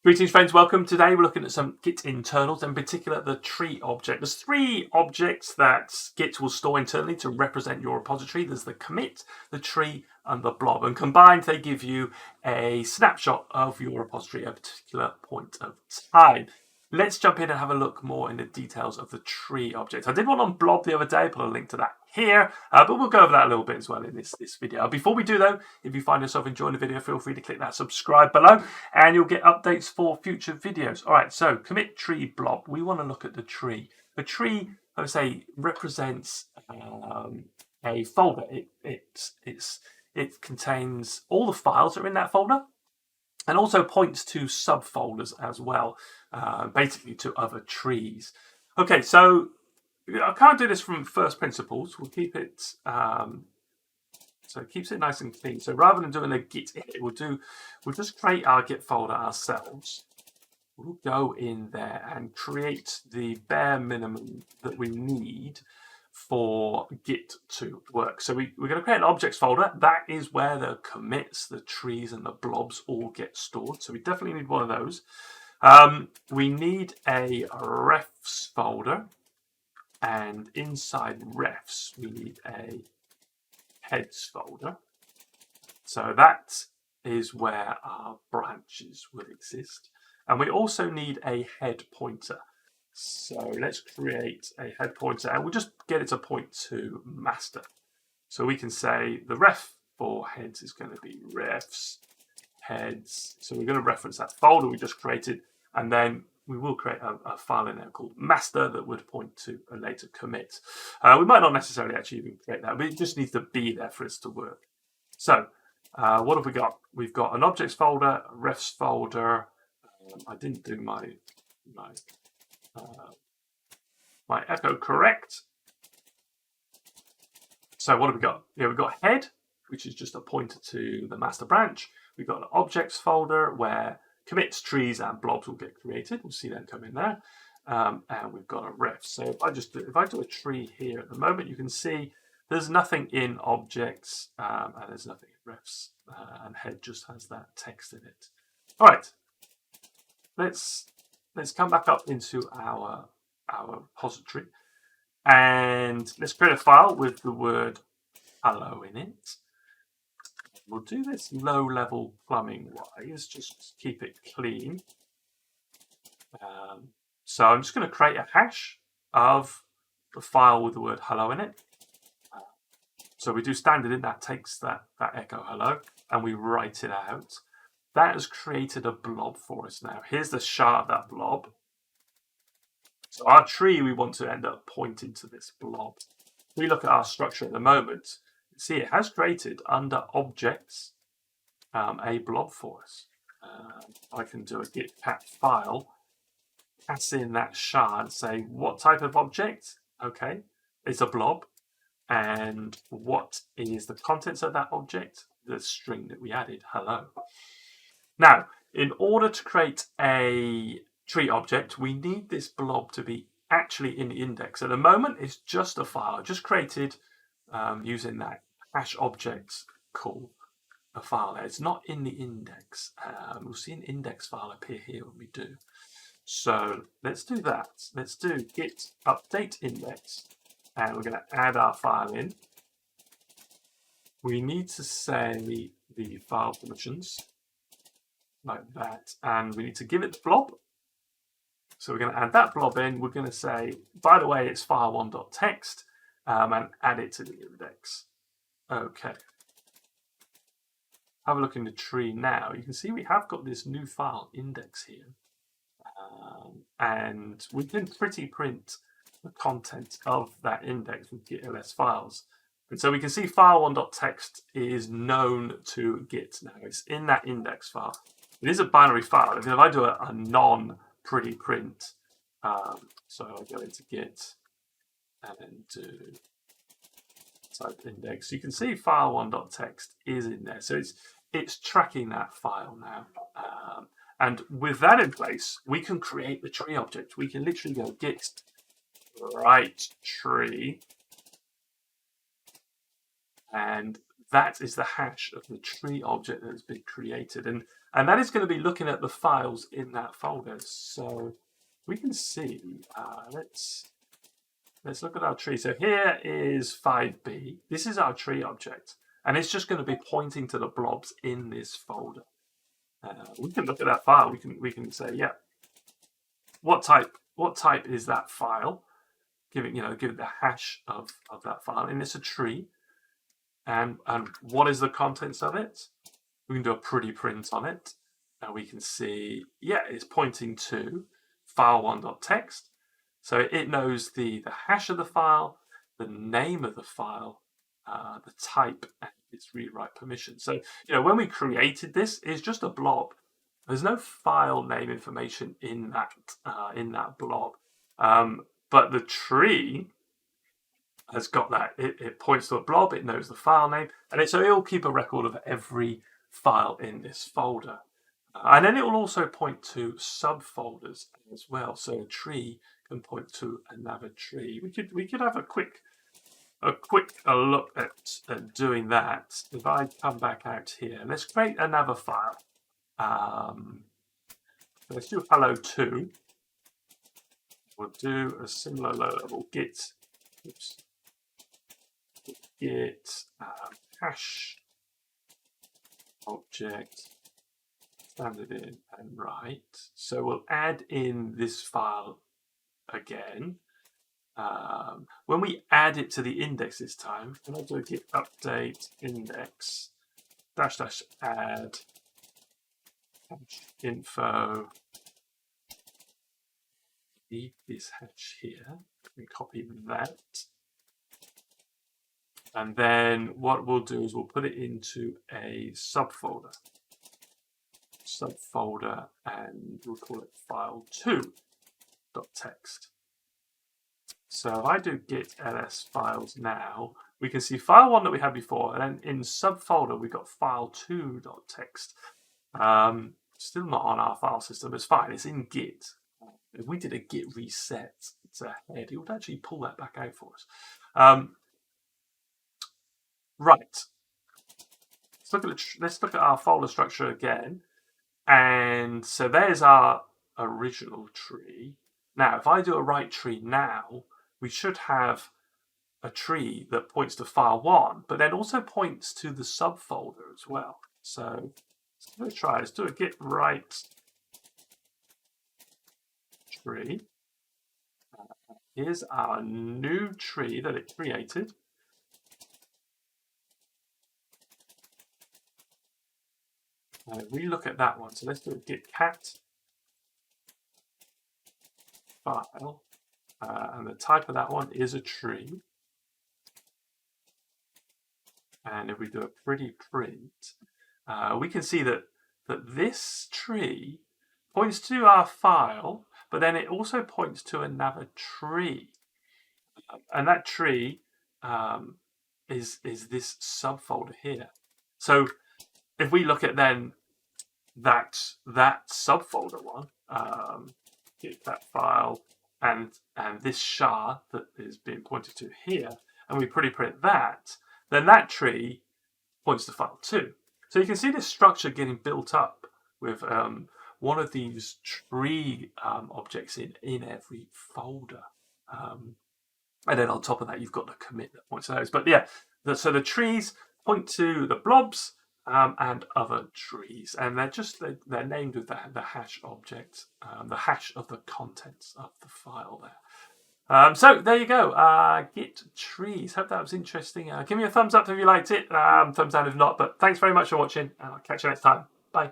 Greetings friends, welcome. Today we're looking at some Git internals, in particular the tree object. There's three objects that Git will store internally to represent your repository. There's the commit, the tree, and the blob. And combined they give you a snapshot of your repository at a particular point of time. Let's jump in and have a look more in the details of the tree object. I did one on Blob the other day, put a link to that here, but we'll go over that a little bit as well in this video. Before we do though, if you find yourself enjoying the video, feel free to click that subscribe below and you'll get updates for future videos. All right, so commit tree blob. We want to look at the tree. The tree, I would say, represents a folder. It contains all the files that are in that folder, and also points to subfolders as well, basically to other trees. Okay, so I can't do this from first principles. We'll keep it, so it keeps it nice and clean. So rather than doing a git init, we'll just create our git folder ourselves. We'll go in there and create the bare minimum that we need for Git to work. So we're going to create an objects folder. That is where the commits, the trees, and the blobs all get stored. So we definitely need one of those. We need a refs folder, and inside refs we need a heads folder. So that is where our branches will exist. And we also need a head pointer. So let's create a head pointer and we'll just get it to point to master. So we can say the ref for heads is going to be refs heads. So we're going to reference that folder we just created, and then we will create a file in there called master that would point to a later commit. We might not necessarily actually even create that, but it just needs to be there for us to work. So what have we got? We've got an objects folder, a refs folder. I didn't do my echo correct. So what have we got? Yeah, we've got head, which is just a pointer to the master branch. We've got an objects folder where commits, trees, and blobs will get created. We'll see them come in there. And we've got a ref. So if I do a tree here at the moment, you can see there's nothing in objects and there's nothing in refs, and head just has that text in it. All right, let's come back up into our repository and let's create a file with the word hello in it. We'll do this low-level plumbing wise, just keep it clean. So I'm just going to create a hash of the file with the word hello in it. So we do standard in, that takes that echo hello, and we write it out. That has created a blob for us now. Here's the shard of that blob. So our tree, we want to end up pointing to this blob. If we look at our structure at the moment, you see it has created under objects a blob for us. I can do a Git Cat-file, pass in that shard, say what type of object? Okay, it's a blob. And what is the contents of that object? The string that we added, hello. Now, in order to create a tree object, we need this blob to be actually in the index. At the moment, it's just a file, just created using that hash objects call a file there. It's not in the index. We'll see an index file appear here when we do. So let's do that. Let's do git update index, and we're going to add our file in. We need to say the file permissions, like that, and we need to give it the blob. So we're going to add that blob in. We're going to say, by the way, it's file1.txt, and add it to the index. Okay. Have a look in the tree now. You can see we have got this new file index here, and we can pretty print the content of that index with git ls files. And so we can see file1.txt is known to Git now. It's in that index file. It is a binary file. If I do a non-pretty print, so I'll go into Git and do type index. You can see file1.txt is in there. So it's tracking that file now. And with that in place, we can create the tree object. We can literally go git write tree, and that is the hash of the tree object that has been created. And And that is going to be looking at the files in that folder. So we can see, let's look at our tree. So here is 5b. This is our tree object. And it's just going to be pointing to the blobs in this folder. We can look at that file. We can say, yeah, what type is that file? Give it the hash of that file, and it's a tree. And what is the contents of it? We can do a pretty print on it, and we can see, yeah, it's pointing to file1.txt. So it knows the hash of the file, the name of the file, the type, and its read-write permission. So when we created this, it's just a blob. There's no file name information in that blob, but the tree has got that. It points to a blob. It knows the file name, and so it'll keep a record of every file in this folder. And then it will also point to subfolders as well. So a tree can point to another tree. We could have a quick look at doing that. If I come back out here, let's create another file. Let's do hello2. We'll do a similar low level git hash object, standard in and write. So we'll add in this file again. When we add it to the index this time, and I'll do a git update index --add hash info. Leave this hash here. We copy that. And then what we'll do is we'll put it into a subfolder, and we'll call it file2.txt. So if I do git ls files now, we can see file1 that we had before, and then in subfolder we've got file2.txt. Still not on our file system. It's fine. It's in Git. If we did a git reset to head, it would actually pull that back out for us. Right. Let's look at our folder structure again. And so there's our original tree. Now, if I do a write tree now, we should have a tree that points to file 1, but then also points to the subfolder as well. So let's try. Let's do a git write tree. Here's our new tree that it created. We look at that one. So let's do a git cat-file. And the type of that one is a tree. And if we do a pretty print, we can see that this tree points to our file, but then it also points to another tree. And that tree is this subfolder here. So if we look at then that subfolder one, Git Cat-file, and this SHA that is being pointed to here, and we pretty print that, then that tree points to file 2. So you can see this structure getting built up with one of these tree objects in every folder. And then on top of that, you've got the commit that points to those. But yeah, so the trees point to the blobs and other trees, and they're named with the hash object, the hash of the contents of the file there. So there you go, Git trees. Hope that was interesting. Give me a thumbs up if you liked it, thumbs down if not. But thanks very much for watching, and I'll catch you next time. Bye.